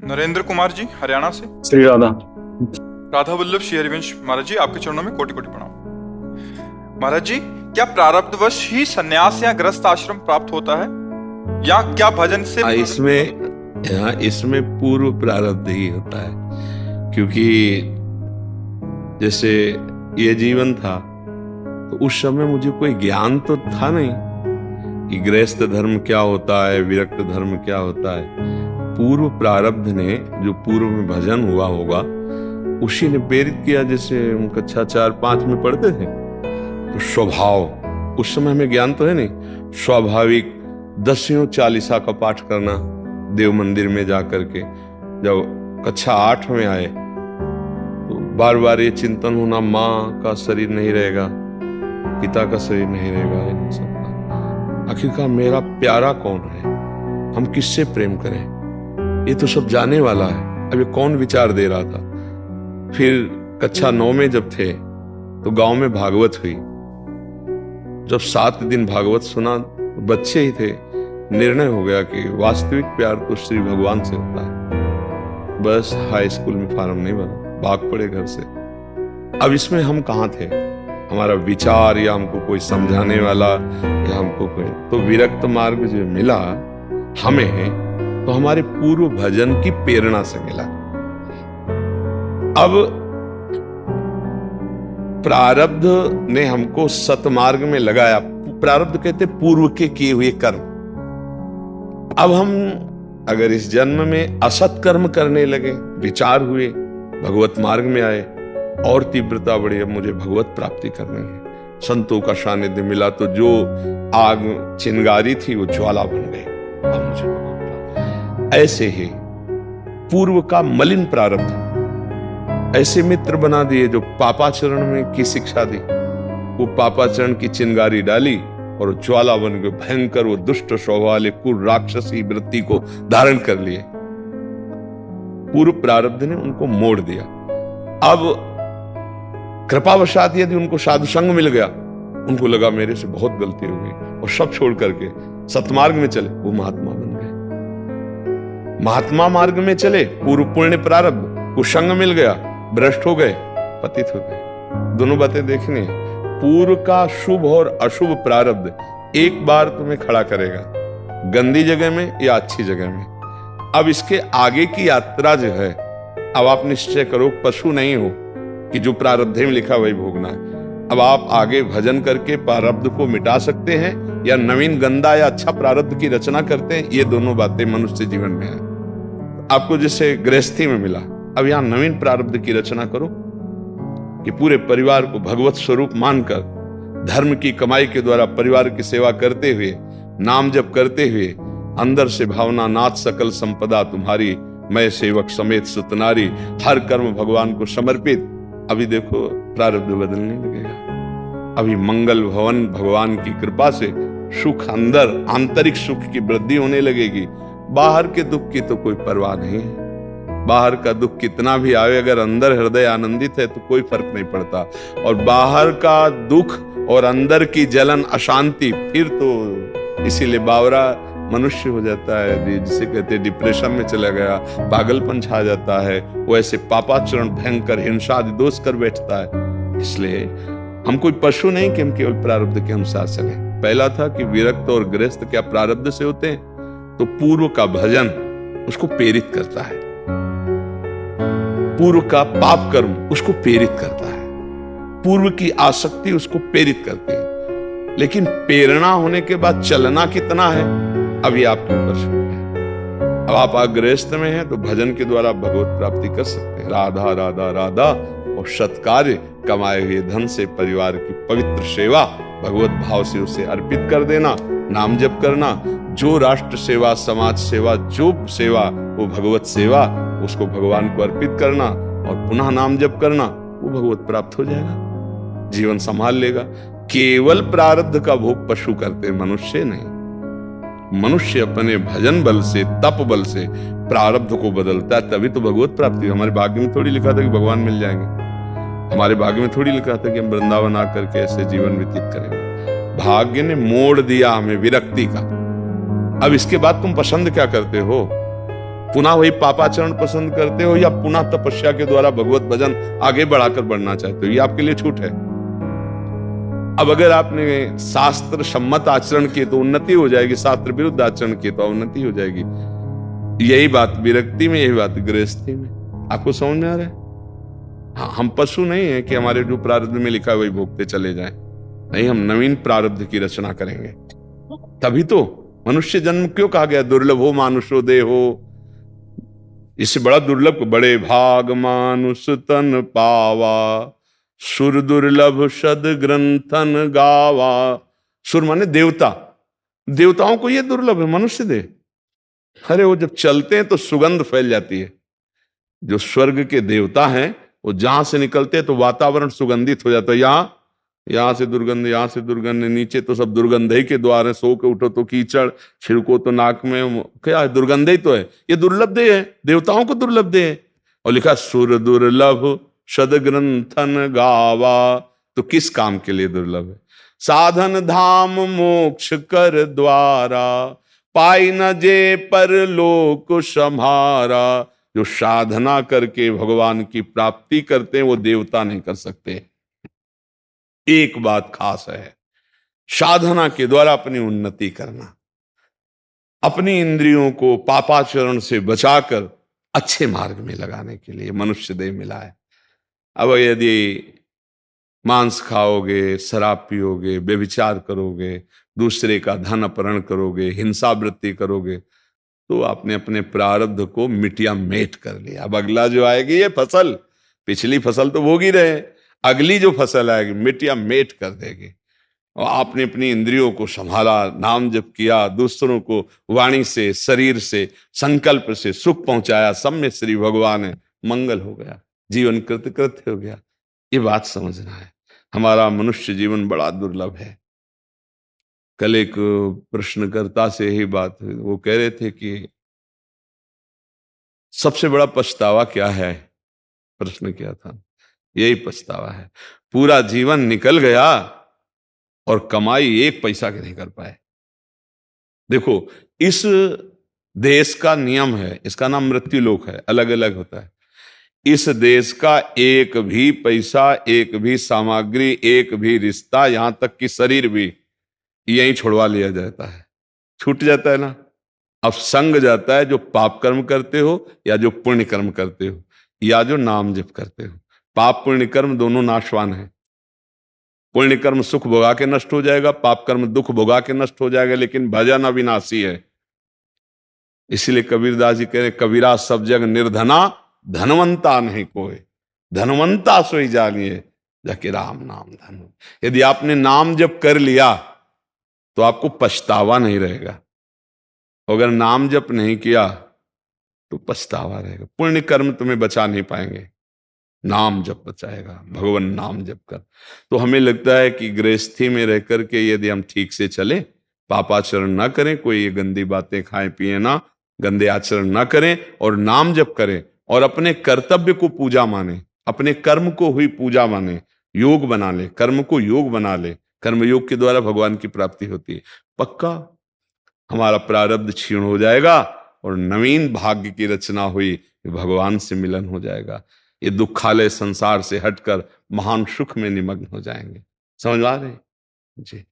नरेंद्र कुमार जी, हरियाणा से। श्री राधा। राधा वल्लभ श्री हरिवंश महाराज जी, आपके चरणों में कोटि कोटि प्रणाम। महाराज जी, क्या प्रारब्धवश ही सन्यास या गृहस्थ आश्रम प्राप्त होता है, या क्या भजन से इसमें पूर्व प्रारब्ध ही होता है, क्योंकि जैसे ये जीवन था तो उस समय मुझे कोई ज्ञान तो था नहीं कि गृहस्थ धर्म क्या होता है, विरक्त धर्म क्या होता है। पूर्व प्रारब्ध ने, जो पूर्व में भजन हुआ होगा, उसी ने प्रेरित किया। जैसे हम कक्षा 4-5 में पढ़ते थे तो स्वभाव, उस समय हमें ज्ञान तो है नहीं, स्वाभाविक 10 चालीसा का पाठ करना देव मंदिर में जाकर के। जब कक्षा 8 में आए तो बार बार ये चिंतन होना, माँ का शरीर नहीं रहेगा, पिता का शरीर नहीं रहेगा, इन सबका आखिरकार मेरा प्यारा कौन है, हम किससे प्रेम करें, ये तो सब जाने वाला है। अब ये कौन विचार दे रहा था। फिर कक्षा 9 में जब थे तो गांव में भागवत हुई। जब 7 दिन भागवत सुना, बच्चे ही थे, निर्णय हो गया कि वास्तविक प्यार तो श्री भगवान से होता है। बस हाई स्कूल में फार्म नहीं भरा, भाग पड़े घर से। अब इसमें हम कहाँ थे, हमारा विचार या हमको कोई समझाने वाला या हमको कोई, तो विरक्त मार्ग जो मिला हमें तो हमारे पूर्व भजन की प्रेरणा से मिला। अब प्रारब्ध ने हमको सतमार्ग में लगाया। प्रारब्ध कहते पूर्व के किए हुए कर्म। अब हम अगर इस जन्म में असत कर्म करने लगे, विचार हुए, भगवत मार्ग में आए, और तीव्रता बढ़ी, अब मुझे भगवत प्राप्ति करनी है, संतों का सानिध्य मिला, तो जो आग चिंगारी थी वो ज्वाला बन गई। अब मुझे भगवत प्राप्ति। ऐसे ही पूर्व का मलिन प्रारब्ध ऐसे मित्र बना दिए जो पापाचरण में की शिक्षा दी, वो पापाचरण की चिंगारी डाली और ज्वाला बन गए, भयंकर वो दुष्ट स्वभाव वाले कुल राक्षसी वृत्ति को धारण कर लिए। पूर्व प्रारब्ध ने उनको मोड़ दिया। अब कृपावशात यदि उनको साधु संग मिल गया, उनको लगा मेरे से बहुत गलती हो गई, और सब छोड़ करके सतमार्ग में चले, वो महात्मा बन गए। महात्मा मार्ग में चले, पूर्व पुण्य प्रारब्ध, कुसंग मिल गया, भ्रष्ट हो गए, पतित हो गए। दोनों बातें देखनी है। पूर्व का शुभ और अशुभ प्रारब्ध एक बार तुम्हें खड़ा करेगा, गंदी जगह में या अच्छी जगह में। अब इसके आगे की यात्रा जो है, अब आप निश्चय करो, पशु नहीं हो कि जो प्रारब्ध में लिखा वही भोगना है। अब आप आगे भजन करके प्रारब्ध को मिटा सकते हैं, या नवीन गंदा या अच्छा प्रारब्ध की रचना करते हैं। ये दोनों बातें मनुष्य जीवन में है। आपको जैसे गृहस्थी में मिला, अब यहां नवीन प्रारब्ध की रचना करो कि पूरे परिवार को भगवत स्वरूप मानकर धर्म की कमाई के द्वारा परिवार की सेवा करते हुए, नाम जप करते हुए, अंदर से भावना, नाथ सकल संपदा तुम्हारी, मैं सेवक समेत सुतनारी, हर कर्म भगवान को समर्पित। अभी देखो प्रारब्ध बदलने लगेगा। अभी मंगल भवन भगवान की कृपा से सुख, अंदर आंतरिक सुख की वृद्धि होने लगेगी। बाहर के दुख की तो कोई परवाह नहीं है। बाहर का दुख कितना भी आवे, अगर अंदर हृदय आनंदित है तो कोई फर्क नहीं पड़ता। और बाहर का दुख और अंदर की जलन, अशांति, फिर तो इसीलिए बावरा मनुष्य हो जाता है, जिसे कहते हैं डिप्रेशन में चला गया, पागलपन छा जाता है, वो ऐसे पापाचरण, भयंकर हिंसा आदि दोष कर बैठता है। इसलिए हम कोई पशु नहीं कि हम केवल प्रारब्ध के अनुसार चले। पहला था कि विरक्त और गृहस्थ क्या प्रारब्ध से होते हैं, तो पूर्व का भजन उसको प्रेरित करता है, पूर्व का पाप कर्म उसको प्रेरित करता है, पूर्व की आसक्ति उसको प्रेरित करती है। लेकिन प्रेरणा होने के बाद चलना कितना है, अभी आपके ऊपर छोड़ है। अब आप गृहस्थ में हैं तो भजन के द्वारा भगवत प्राप्ति कर सकते हैं। राधा राधा राधा, और सत्कार्य, कमाए हुए धन से परिवार की पवित्र सेवा भगवत भाव से उसे अर्पित कर देना, नाम जप करना। जो राष्ट्र सेवा, समाज सेवा, जो सेवा वो भगवत सेवा, उसको भगवान को अर्पित करना और पुनः नाम जप करना, वो भगवत प्राप्त हो जाएगा, जीवन संभाल लेगा। केवल प्रारब्ध का भोग पशु करते, मनुष्य नहीं। मनुष्य अपने भजन बल से, तप बल से प्रारब्ध को बदलता है, तभी तो भगवत प्राप्ति। हमारे भाग्य में थोड़ी लिखा था कि भगवान मिल जाएंगे, हमारे भाग्य में थोड़ी लिखा था कि हम वृंदावन आकर के ऐसे जीवन व्यतीत करेंगे। भाग्य ने मोड़ दिया हमें विरक्ति का। अब इसके बाद तुम पसंद क्या करते हो? पुनः वही पापाचरण पसंद करते हो या पुनः तपस्या के द्वारा भगवत भजन आगे बढ़ाकर बढ़ना चाहते हो, ये आपके लिए छूट है। अब अगर आपने शास्त्र सम्मत आचरण किए तो उन्नति हो जाएगी, शास्त्र विरुद्ध आचरण किए तो अवनति हो जाएगी। यही बात विरक्ति में, यही बात गृहस्थी में। आपको समझ में आ रहा है? हाँ, हम पशु नहीं है कि हमारे जो प्रारब्ध में लिखा है वही भोगते चले जाएं। नहीं, हम नवीन प्रारब्ध की रचना करेंगे। तभी तो मनुष्य जन्म क्यों कहा गया दुर्लभ हो मानुषो देहो, इससे बड़ा दुर्लभ, बड़े भाग मानुष तन पावा, सुर दुर्लभ शद ग्रंथन गावा। सुर माने देवता, देवताओं को यह दुर्लभ है मनुष्य दे। अरे वो जब चलते हैं तो सुगंध फैल जाती है। जो स्वर्ग के देवता हैं वो जहां से निकलते हैं तो वातावरण सुगंधित हो जाता है। यहां से दुर्गंध, यहां से दुर्गंध, नीचे तो सब दुर्गंध ही के द्वार है। सो के उठो तो कीचड़, छिड़को तो नाक में, क्या है, दुर्गंध ही तो है। ये दुर्लभ देह है, देवताओं को दुर्लभ देह है। और लिखा सुर दुर्लभ शद ग्रंथन गावा, तो किस काम के लिए दुर्लभ है? साधन धाम मोक्ष कर द्वारा, पाई न जे पर लोक सम्हारा। जो साधना करके भगवान की प्राप्ति करते हैं वो देवता नहीं कर सकते। एक बात खास है, साधना के द्वारा अपनी उन्नति करना, अपनी इंद्रियों को पापाचरण से बचाकर अच्छे मार्ग में लगाने के लिए मनुष्य देह मिला है। अब यदि मांस खाओगे, शराब पियोगे, व्यभिचार करोगे, दूसरे का धन अपहरण करोगे, हिंसा वृत्ति करोगे, तो आपने अपने प्रारब्ध को मिटिया मेट कर लिया। अब अगला जो आएगी ये फसल, पिछली फसल तो भोग ही रहे, अगली जो फसल आएगी मिटिया मेट कर देगी। और आपने अपनी इंद्रियों को संभाला, नाम जप किया, दूसरों को वाणी से, शरीर से, संकल्प से सुख पहुंचाया, सब में श्री भगवान है, मंगल हो गया, जीवन कृतकृत्य हो गया। ये बात समझना है। हमारा मनुष्य जीवन बड़ा दुर्लभ है। कल एक प्रश्नकर्ता से यही बात, वो कह रहे थे कि सबसे बड़ा पछतावा क्या है, प्रश्न किया था, यही पछतावा है, पूरा जीवन निकल गया और कमाई एक पैसा की नहीं कर पाए। देखो, इस देश का नियम है, इसका नाम मृत्यु लोक है, अलग अलग होता है। इस देश का एक भी पैसा, एक भी सामग्री, एक भी रिश्ता, यहां तक कि शरीर भी यहीं छुड़वा लिया जाता है, छूट जाता है ना। अब संग जाता है जो पाप कर्म करते हो या जो पुण्य कर्म करते हो या जो नाम जप करते हो। पाप पुण्य कर्म दोनों नाशवान है। पुण्य कर्म सुख भोगा के नष्ट हो जाएगा, पाप कर्म दुख भोगा के नष्ट हो जाएगा, लेकिन भजन अविनाशी है। इसीलिए कबीरदास जी कह रहे, कबीरा सब जग निर्धना, धनवंता नहीं कोई, धनवंता सोई जानिए जाके राम नाम धन। यदि आपने नाम जप कर लिया तो आपको पछतावा नहीं रहेगा। अगर नाम जप नहीं किया तो पछतावा रहेगा। पुण्य कर्म तुम्हें बचा नहीं पाएंगे, नाम जप बचाएगा, भगवान नाम जप कर। तो हमें लगता है कि गृहस्थी में रह करके यदि हम ठीक से चले, पापाचरण ना करें, कोई ये गंदी बातें खाएं पिए ना, गंदे आचरण ना करें और नाम जप करें और अपने कर्तव्य को पूजा माने, अपने कर्म को हुई पूजा माने, योग बना ले, कर्म को योग बना ले। कर्म योग के द्वारा भगवान की प्राप्ति होती है। पक्का हमारा प्रारब्ध क्षीण हो जाएगा और नवीन भाग्य की रचना हुई, भगवान से मिलन हो जाएगा। ये दुखालय संसार से हटकर महान सुख में निमग्न हो जाएंगे। समझ आ रहे जी।